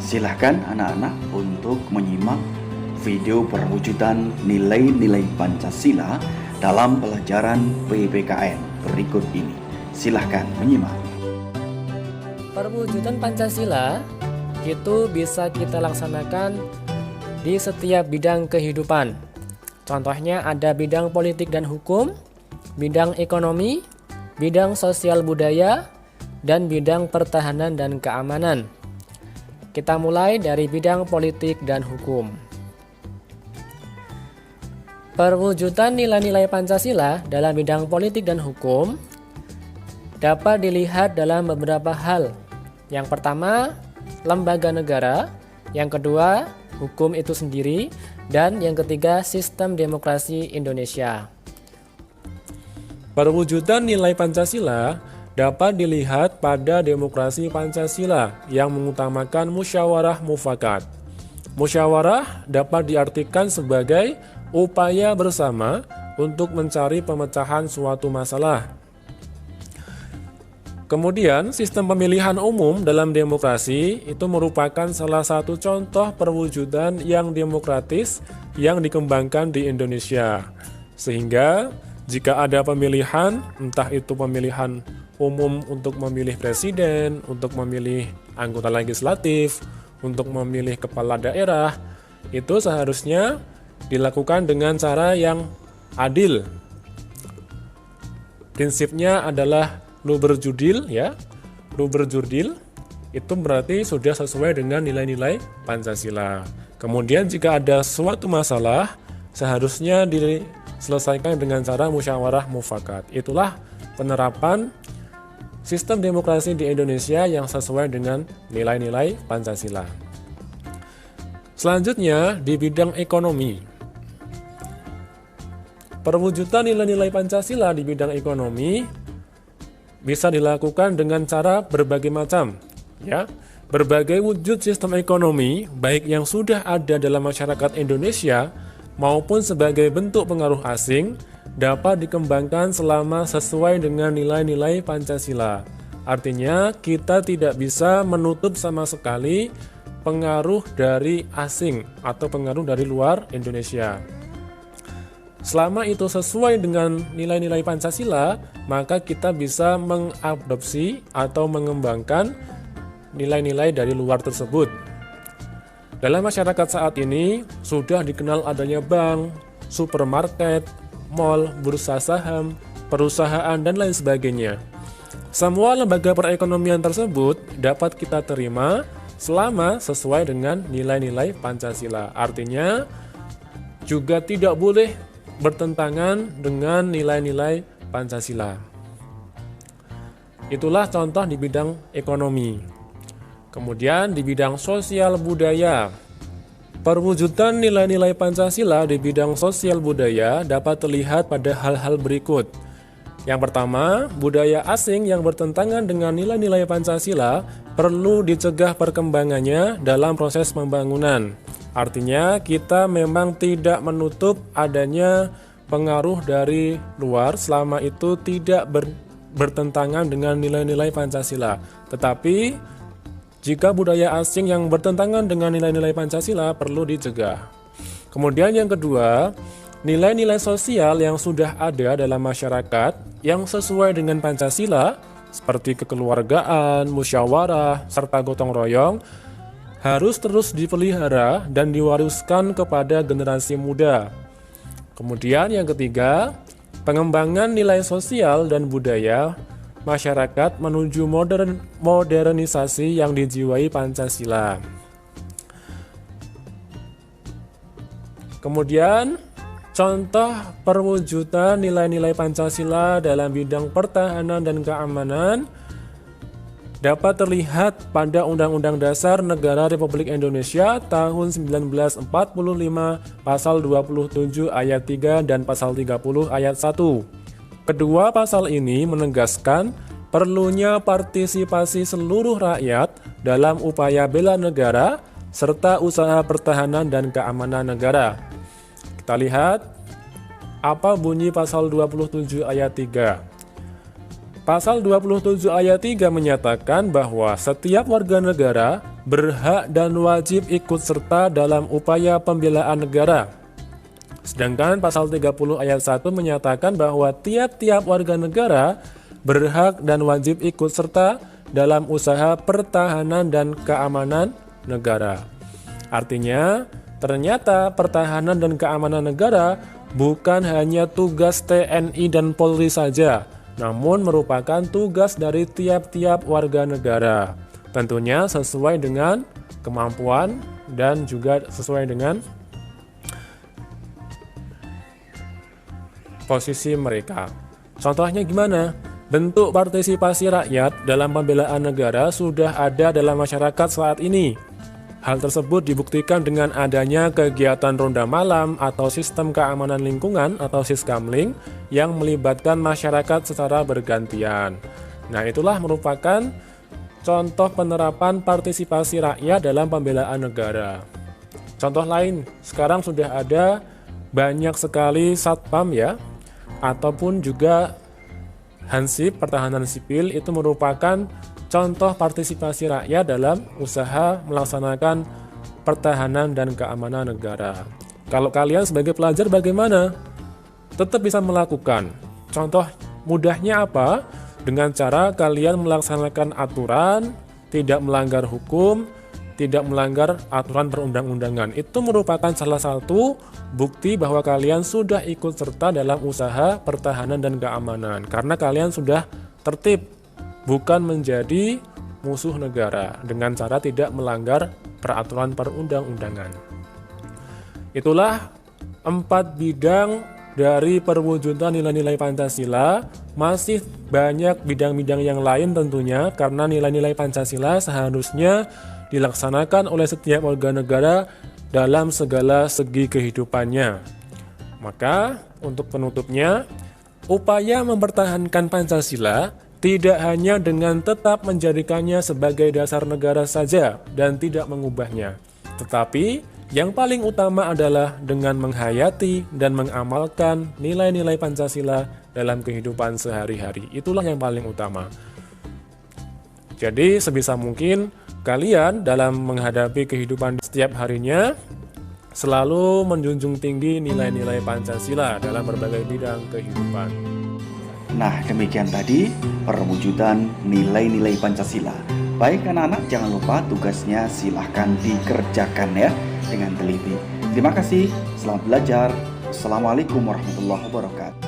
Silahkan anak-anak untuk menyimak video perwujudan nilai-nilai Pancasila dalam pelajaran PPKN berikut ini. Silahkan menyimak. Perwujudan Pancasila itu bisa kita laksanakan di setiap bidang kehidupan. Contohnya ada bidang politik dan hukum, bidang ekonomi, bidang sosial budaya, dan bidang pertahanan dan keamanan. Kita mulai dari bidang politik dan hukum. Perwujudan nilai-nilai Pancasila dalam bidang politik dan hukum dapat dilihat dalam beberapa hal. Yang pertama, lembaga negara. Yang kedua, hukum itu sendiri. Dan yang ketiga, sistem demokrasi Indonesia. Perwujudan nilai Pancasila dapat dilihat pada demokrasi Pancasila yang mengutamakan musyawarah mufakat. Musyawarah dapat diartikan sebagai upaya bersama untuk mencari pemecahan suatu masalah. Kemudian, sistem pemilihan umum dalam demokrasi itu merupakan salah satu contoh perwujudan yang demokratis yang dikembangkan di Indonesia. Sehingga, jika ada pemilihan, entah itu pemilihan umum untuk memilih presiden, untuk memilih anggota legislatif, untuk memilih kepala daerah, itu seharusnya dilakukan dengan cara yang adil. Prinsipnya adalah luberjudil, ya. Luberjudil itu berarti sudah sesuai dengan nilai-nilai Pancasila. Kemudian jika ada suatu masalah, seharusnya diselesaikan dengan cara musyawarah mufakat. Itulah penerapan sistem demokrasi di Indonesia yang sesuai dengan nilai-nilai Pancasila. Selanjutnya di bidang ekonomi. Perwujudan nilai-nilai Pancasila di bidang ekonomi bisa dilakukan dengan cara berbagai macam, ya. Berbagai wujud sistem ekonomi, baik yang sudah ada dalam masyarakat Indonesia maupun sebagai bentuk pengaruh asing, dapat dikembangkan selama sesuai dengan nilai-nilai Pancasila. Artinya, kita tidak bisa menutup sama sekali pengaruh dari asing atau pengaruh dari luar Indonesia. Selama itu sesuai dengan nilai-nilai Pancasila, maka kita bisa mengadopsi atau mengembangkan nilai-nilai dari luar tersebut. Dalam masyarakat saat ini, sudah dikenal adanya bank, supermarket, mal, bursa saham, perusahaan, dan lain sebagainya. Semua lembaga perekonomian tersebut dapat kita terima selama sesuai dengan nilai-nilai Pancasila. Artinya, juga tidak boleh bertentangan dengan nilai-nilai Pancasila. Itulah contoh di bidang ekonomi. Kemudian di bidang sosial budaya. Perwujudan nilai-nilai Pancasila di bidang sosial budaya dapat terlihat pada hal-hal berikut. Yang pertama, budaya asing yang bertentangan dengan nilai-nilai Pancasila perlu dicegah perkembangannya dalam proses pembangunan. Artinya, kita memang tidak menutup adanya pengaruh dari luar selama itu tidak bertentangan dengan nilai-nilai Pancasila. Tetapi, jika budaya asing yang bertentangan dengan nilai-nilai Pancasila perlu dicegah. Kemudian yang kedua, nilai-nilai sosial yang sudah ada dalam masyarakat yang sesuai dengan Pancasila seperti kekeluargaan, musyawarah, serta gotong royong harus terus dipelihara dan diwariskan kepada generasi muda. Kemudian yang ketiga, pengembangan nilai sosial dan budaya masyarakat menuju modernisasi yang dijiwai Pancasila. Kemudian, contoh perwujudan nilai-nilai Pancasila dalam bidang pertahanan dan keamanan dapat terlihat pada Undang-Undang Dasar Negara Republik Indonesia tahun 1945 pasal 27 ayat 3 dan pasal 30 ayat 1. Kedua pasal ini menegaskan perlunya partisipasi seluruh rakyat dalam upaya bela negara serta usaha pertahanan dan keamanan negara. Kita lihat apa bunyi pasal 27 ayat 3. Pasal 27 ayat 3 menyatakan bahwa setiap warga negara berhak dan wajib ikut serta dalam upaya pembelaan negara. Sedangkan pasal 30 ayat 1 menyatakan bahwa tiap-tiap warga negara berhak dan wajib ikut serta dalam usaha pertahanan dan keamanan negara. Artinya, ternyata pertahanan dan keamanan negara bukan hanya tugas TNI dan Polri saja, namun merupakan tugas dari tiap-tiap warga negara. Tentunya sesuai dengan kemampuan dan juga sesuai dengan posisi mereka. Contohnya gimana? Bentuk partisipasi rakyat dalam pembelaan negara sudah ada dalam masyarakat saat ini. Hal tersebut dibuktikan dengan adanya kegiatan ronda malam atau sistem keamanan lingkungan atau Siskamling yang melibatkan masyarakat secara bergantian. Nah, itulah merupakan contoh penerapan partisipasi rakyat dalam pembelaan negara. Contoh lain, sekarang sudah ada banyak sekali satpam ya, ataupun juga Hansip Pertahanan Sipil, itu merupakan contoh partisipasi rakyat dalam usaha melaksanakan pertahanan dan keamanan negara. Kalau kalian sebagai pelajar bagaimana? Tetap bisa melakukan. Contoh mudahnya apa? Dengan cara kalian melaksanakan aturan, tidak melanggar hukum, tidak melanggar aturan perundang-undangan. Itu merupakan salah satu bukti bahwa kalian sudah ikut serta dalam usaha pertahanan dan keamanan. Karena kalian sudah tertib, bukan menjadi musuh negara dengan cara tidak melanggar peraturan perundang-undangan. Itulah 4 bidang dari perwujudan nilai-nilai Pancasila. Masih banyak bidang-bidang yang lain tentunya, karena nilai-nilai Pancasila seharusnya dilaksanakan oleh setiap warga negara dalam segala segi kehidupannya. Maka untuk penutupnya, upaya mempertahankan Pancasila tidak hanya dengan tetap menjadikannya sebagai dasar negara saja dan tidak mengubahnya, tetapi yang paling utama adalah dengan menghayati dan mengamalkan nilai-nilai Pancasila dalam kehidupan sehari-hari. Itulah yang paling utama. Jadi sebisa mungkin kalian dalam menghadapi kehidupan setiap harinya selalu menjunjung tinggi nilai-nilai Pancasila dalam berbagai bidang kehidupan. Nah, demikian tadi perwujudan nilai-nilai Pancasila. Baik anak-anak, jangan lupa tugasnya silahkan dikerjakan ya dengan teliti. Terima kasih, selamat belajar. Assalamualaikum warahmatullahi wabarakatuh.